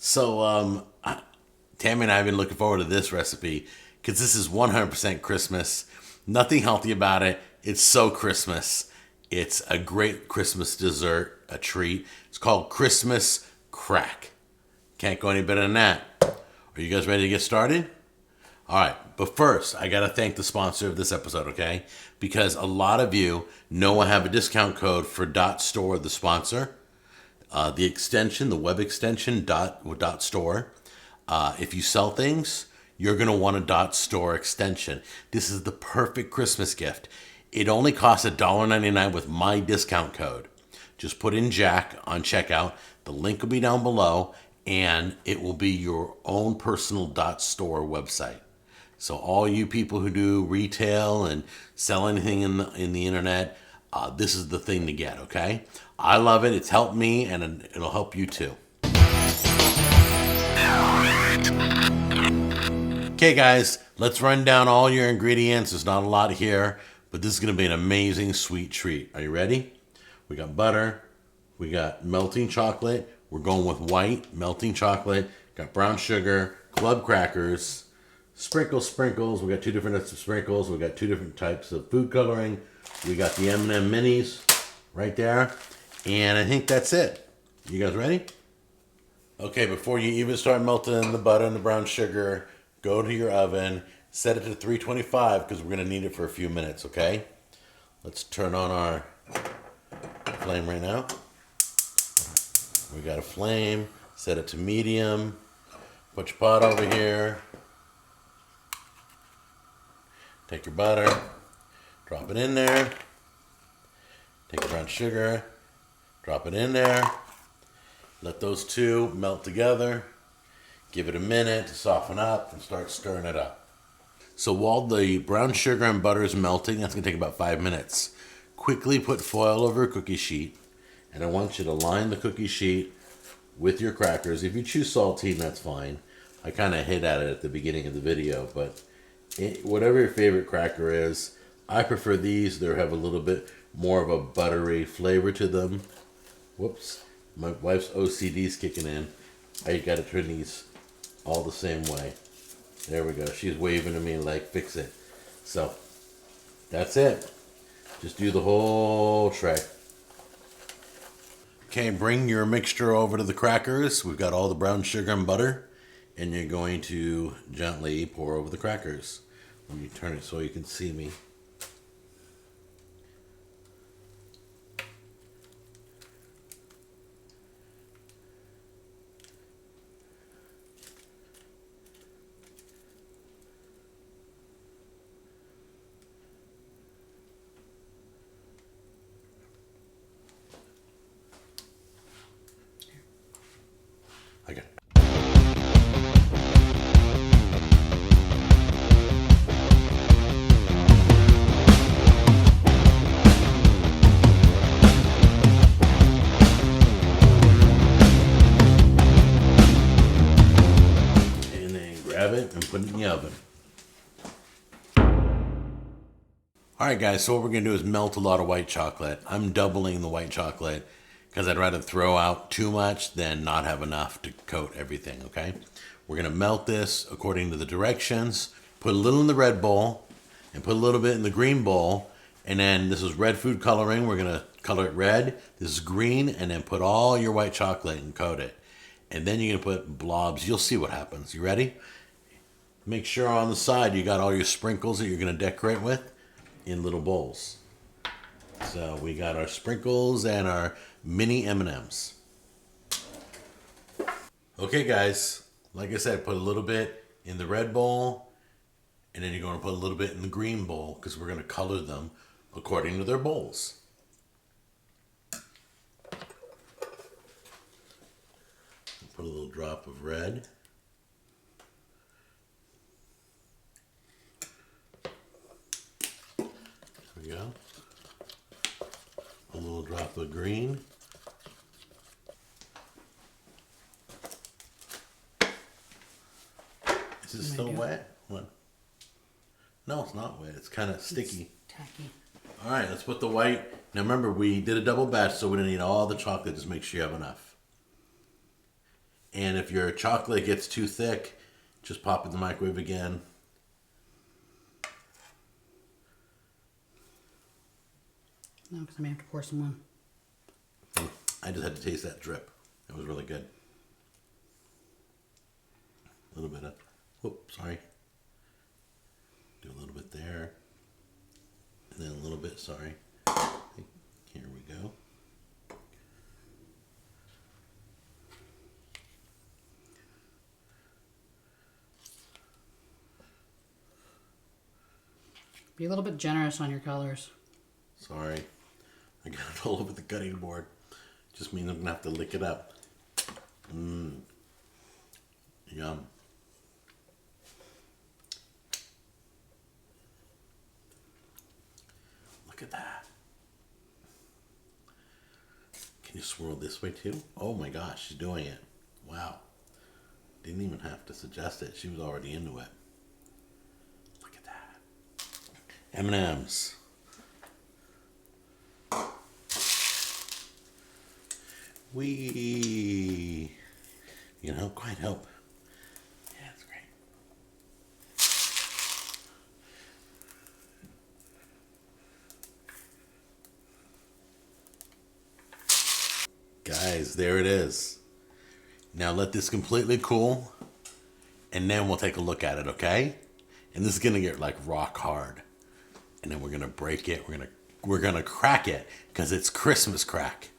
Tammy and I have been looking forward to this recipe because this is 100% Christmas. Nothing healthy about it. It's so Christmas. It's a great Christmas dessert, a treat. It's called Christmas Crack. Can't go any better than that. Are you guys ready to get started? All right, but first, I got to thank the sponsor of this episode, okay? Because a lot of you know I have a discount code for .store, the sponsor. The extension, the web extension, .store. If you sell things, you're going to want a .store extension. This is the perfect Christmas gift. It only costs $1.99 with my discount code. Just put in Jack on checkout. The link will be down below, and it will be your own personal .store website. So all you people who do retail and sell anything in the internet, this is the thing to get, okay? I love it. It's helped me, and it'll help you too. Okay, guys, let's run down all your ingredients. There's not a lot here, but this is going to be an amazing sweet treat. Are you ready? We got butter. We got melting chocolate. We're going with white melting chocolate. Got brown sugar, club crackers, sprinkles. We got two different types of sprinkles. We got two different types of food coloring. We got the M&M minis right there. And I think that's it. You guys ready? Okay, before you even start melting the butter and the brown sugar, go to your oven, set it to 325 because we're going to need it for a few minutes, okay? Let's turn on our flame right now. We got a flame, set it to medium. Put your pot over here. Take your butter, drop it in there. Take your brown sugar, drop it in there. Let those two melt together. Give it a minute to soften up and start stirring it up. So while the brown sugar and butter is melting, that's going to take about 5 minutes. Quickly put foil over a cookie sheet. And I want you to line the cookie sheet with your crackers. If you choose saltine, that's fine. I kind of hit at it at the beginning of the video, but whatever your favorite cracker is, I prefer these. They have a little bit more of a buttery flavor to them. Whoops. My wife's OCD's kicking in. I got to turn these all the same way. There we go. She's waving to me like, fix it. So, that's it. Just do the whole tray. Okay, bring your mixture over to the crackers. We've got all the brown sugar and butter. And you're going to gently pour over the crackers. Let me turn it so you can see me. I got it. And then grab it and put it in the oven. Alright guys, so what we're going to do is melt a lot of white chocolate. I'm doubling the white chocolate because I'd rather throw out too much than not have enough to coat everything, okay? We're going to melt this according to the directions. Put a little in the red bowl and put a little bit in the green bowl. And then this is red food coloring. We're going to color it red. This is green. And then put all your white chocolate and coat it. And then you're going to put blobs. You'll see what happens. You ready? Make sure on the side you got all your sprinkles that you're going to decorate with in little bowls. So we got our sprinkles and our mini M&Ms. Okay guys, like I said, put a little bit in the red bowl and then you're going to put a little bit in the green bowl because we're going to color them according to their bowls. Put a little drop of red. There we go. A little drop of green. Is it still wet? What? No, it's not wet. It's kind of sticky. Tacky. All right, let's put the white. Now remember, we did a double batch, so we don't need all the chocolate. Just make sure you have enough. And if your chocolate gets too thick, just pop it in the microwave again. No, because I may have to pour some on. I just had to taste that drip. It was really good. A little bit of, whoop, sorry. Do a little bit there. And then a little bit, sorry. Here we go. Be a little bit generous on your colors. Sorry. I got it all over the cutting board. Just means I'm going to have to lick it up. Mmm. Yum. Look at that. Can you swirl this way too? Oh my gosh, she's doing it. Wow. Didn't even have to suggest it. She was already into it. Look at that. M&M's. Quite help. Yeah, it's great. Guys, there it is. Now let this completely cool, and then we'll take a look at it, okay? And this is gonna get like rock hard. And then we're gonna break it. We're gonna crack it because it's Christmas crack.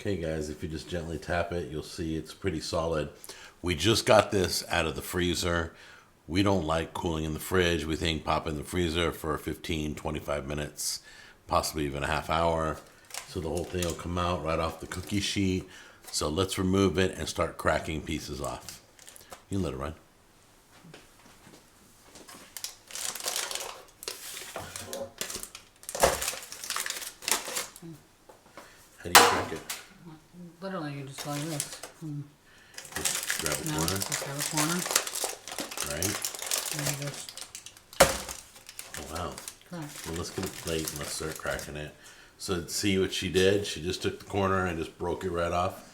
Okay guys, if you just gently tap it, you'll see it's pretty solid. We just got this out of the freezer. We don't like cooling in the fridge. We think pop in the freezer for 15, 25 minutes, possibly even a half hour. So the whole thing will come out right off the cookie sheet. So let's remove it and start cracking pieces off. You can let it run. How do you crack it? Literally, you just go like this. Just grab a No, corner. just grab a corner. Right? And you just Oh, wow. crack. Well, let's get a plate and let's start cracking it. So see what she did? She just took the corner and just broke it right off.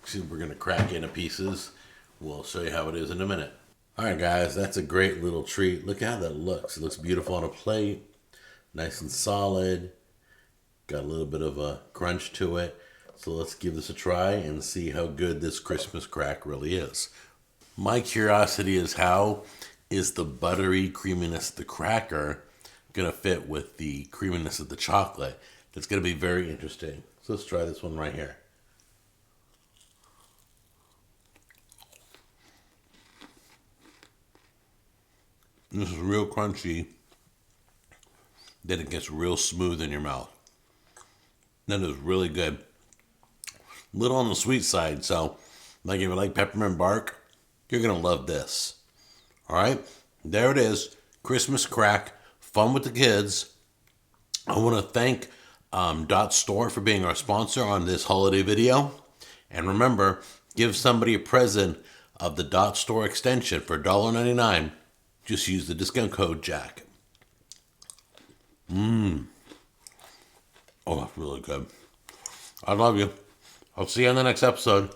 See, we're going to crack it into pieces. We'll show you how it is in a minute. All right, guys, that's a great little treat. Look how that looks. It looks beautiful on a plate. Nice and solid. Got a little bit of a crunch to it. So let's give this a try and see how good this Christmas crack really is. My curiosity is, how is the buttery creaminess of the cracker going to fit with the creaminess of the chocolate? That's going to be very interesting. So let's try this one right here. This is real crunchy. Then it gets real smooth in your mouth. That is really good. Little on the sweet side, so like if you like peppermint bark, you're going to love this. All right, there it is. Christmas crack, fun with the kids. I want to thank Dot Store for being our sponsor on this holiday video. And remember, give somebody a present of the Dot Store extension for $1.99. Just use the discount code Jack. Oh, that's really good. I love you. I'll see you on the next episode.